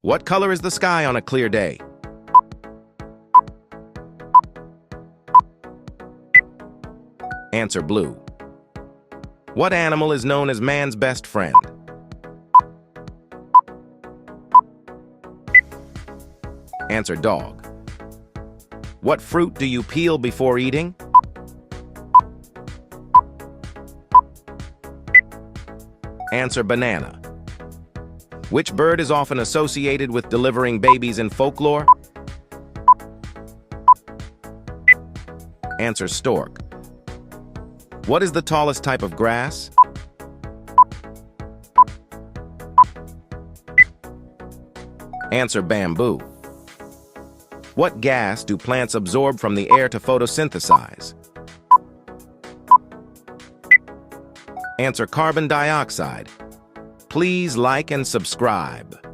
What color is the sky on a clear day? Answer blue. What animal is known as man's best friend? Answer dog. What fruit do you peel before eating? Answer banana. Which bird is often associated with delivering babies in folklore? Answer stork. What is the tallest type of grass? Answer bamboo. What gas do plants absorb from the air to photosynthesize? Answer carbon dioxide. Please like and subscribe.